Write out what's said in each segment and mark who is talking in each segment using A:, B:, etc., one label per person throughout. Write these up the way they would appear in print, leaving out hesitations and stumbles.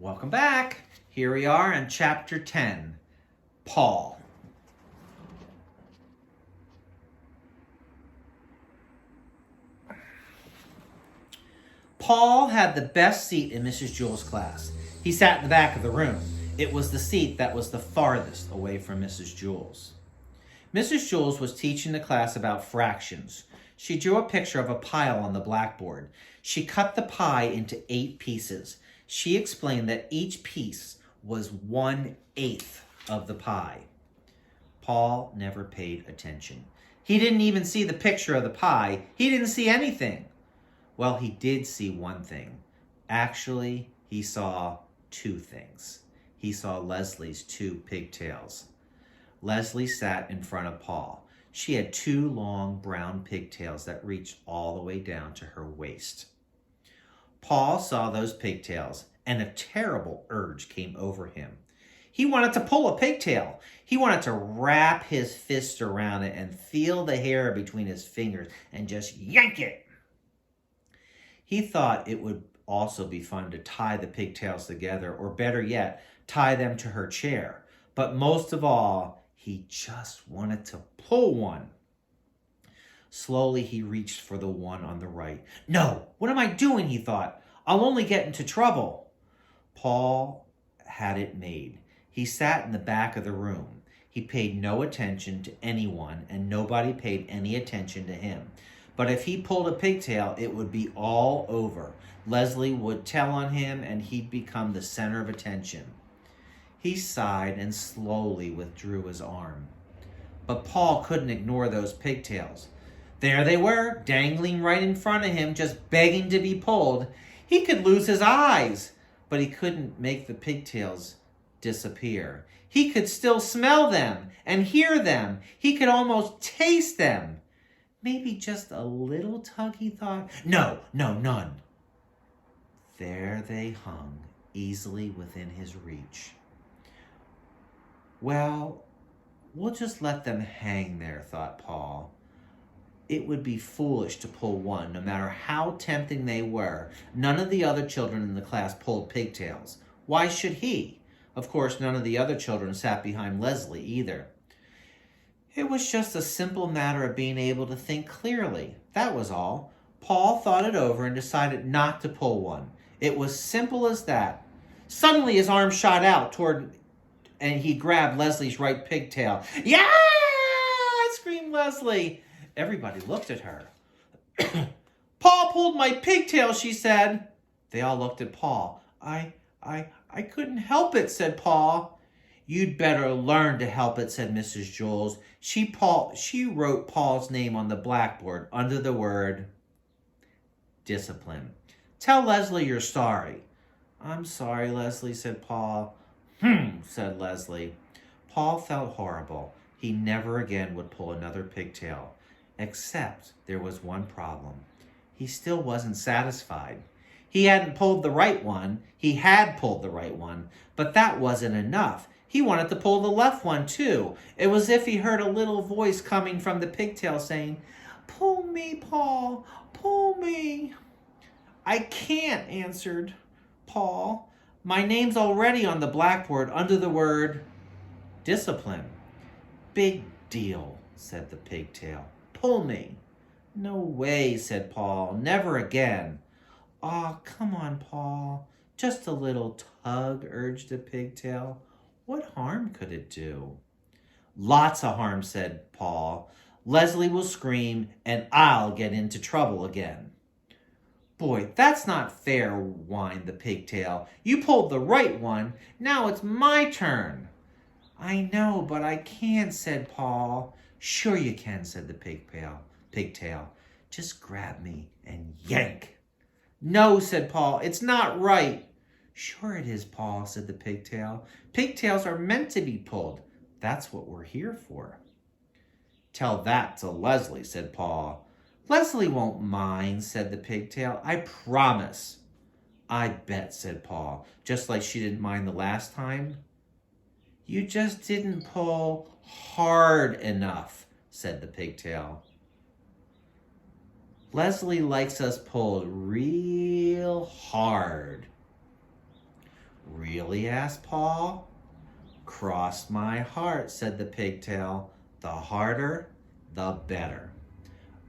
A: Welcome back. Here we are in chapter 10, Paul. Paul had the best seat in Mrs. Jewell's class. He sat in the back of the room. It was the seat that was the farthest away from Mrs. Jewell's. Mrs. Jewell's was teaching the class about fractions. She drew a picture of a pile on the blackboard. She cut the pie into 8 pieces. She explained that each piece was 1/8 of the pie. Paul never paid attention. He didn't even see the picture of the pie. He didn't see anything. Well, he did see one thing. Actually, he saw 2 things. He saw Leslie's 2 pigtails. Leslie sat in front of Paul. She had 2 long brown pigtails that reached all the way down to her waist. Paul saw those pigtails, and a terrible urge came over him. He wanted to pull a pigtail. He wanted to wrap his fist around it and feel the hair between his fingers and just yank it. He thought it would also be fun to tie the pigtails together, or better yet, tie them to her chair. But most of all, he just wanted to pull one. Slowly, he reached for the one on the right. No, what am I doing, he thought. I'll only get into trouble. Paul had it made. He sat in the back of the room. He paid no attention to anyone, and nobody paid any attention to him. But if he pulled a pigtail, it would be all over. Leslie would tell on him, and he'd become the center of attention. He sighed and slowly withdrew his arm. But Paul couldn't ignore those pigtails. There they were, dangling right in front of him, just begging to be pulled. He could lose his eyes, but he couldn't make the pigtails disappear. He could still smell them and hear them. He could almost taste them. Maybe just a little tug, he thought. No, none. There they hung, easily within his reach. Well, we'll just let them hang there, thought Paul. It would be foolish to pull one, no matter how tempting they were. None of the other children in the class pulled pigtails. Why should he? Of course, none of the other children sat behind Leslie either. It was just a simple matter of being able to think clearly. That was all. Paul thought it over and decided not to pull one. It was simple as that. Suddenly his arm shot out and he grabbed Leslie's right pigtail. Yeah! Screamed Leslie. Everybody looked at her. Paul pulled my pigtail, she said. They all looked at Paul. I couldn't help it, said Paul. You'd better learn to help it, said Mrs. Jewell. She wrote Paul's name on the blackboard under the word discipline. Tell Leslie you're sorry. I'm sorry, Leslie, said Paul. Said Leslie. Paul felt horrible. He never again would pull another pigtail. Except there was one problem. He still wasn't satisfied. He hadn't pulled the right one. He had pulled the right one, but that wasn't enough. He wanted to pull the left one, too. It was as if he heard a little voice coming from the pigtail saying, Pull me, Paul, pull me. I can't, answered Paul. My name's already on the blackboard under the word discipline. Big deal, said the pigtail. Pull me. No way, said Paul. Never again. Aw, come on, Paul. Just a little tug, urged the pigtail. What harm could it do? Lots of harm, said Paul. Leslie will scream, and I'll get into trouble again. Boy, that's not fair, whined the pigtail. You pulled the right one. Now it's my turn. I know, but I can't, said Paul. Sure you can, said the pigtail. Just grab me and yank. No, said Paul, it's not right. Sure it is, Paul, said the pigtail. Pigtails are meant to be pulled. That's what we're here for. Tell that to Leslie, said Paul. Leslie won't mind, said the pigtail. I promise. I bet, said Paul, just like she didn't mind the last time. You just didn't pull hard enough, said the pigtail. Leslie likes us pulled real hard. Really? Asked Paul. Cross my heart, said the pigtail. The harder, the better.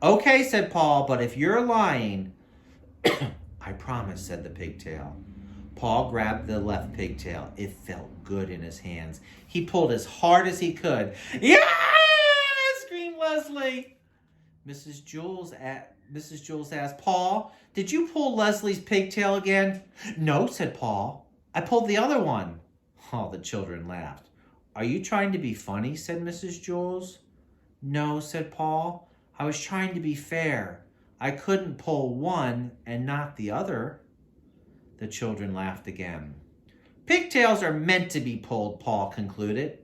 A: Okay, said Paul, but if you're lying, I promise, said the pigtail. Paul grabbed the left pigtail. It felt good in his hands. He pulled as hard as he could. Yeah! Screamed Leslie. Mrs. Jules asked, Paul, did you pull Leslie's pigtail again? No, said Paul. I pulled the other one. All the children laughed. Are you trying to be funny? Said Mrs. Jules. No, said Paul. I was trying to be fair. I couldn't pull one and not the other. The children laughed again. Pigtails are meant to be pulled, Paul concluded.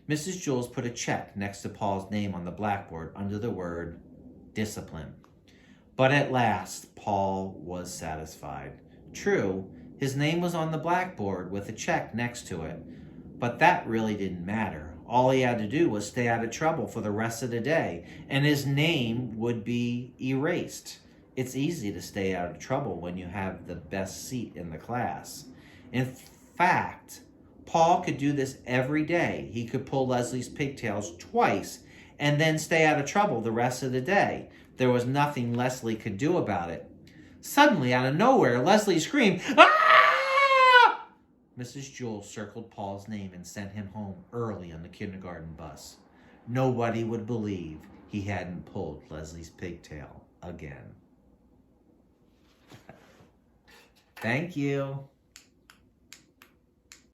A: Mrs. Jules put a check next to Paul's name on the blackboard under the word discipline. But at last, Paul was satisfied. True, his name was on the blackboard with a check next to it, but that really didn't matter. All he had to do was stay out of trouble for the rest of the day, and his name would be erased. It's easy to stay out of trouble when you have the best seat in the class. In fact, Paul could do this every day. He could pull Leslie's pigtails twice and then stay out of trouble the rest of the day. There was nothing Leslie could do about it. Suddenly, out of nowhere, Leslie screamed, "Ah!" Mrs. Jules circled Paul's name and sent him home early on the kindergarten bus. Nobody would believe he hadn't pulled Leslie's pigtail again. Thank you.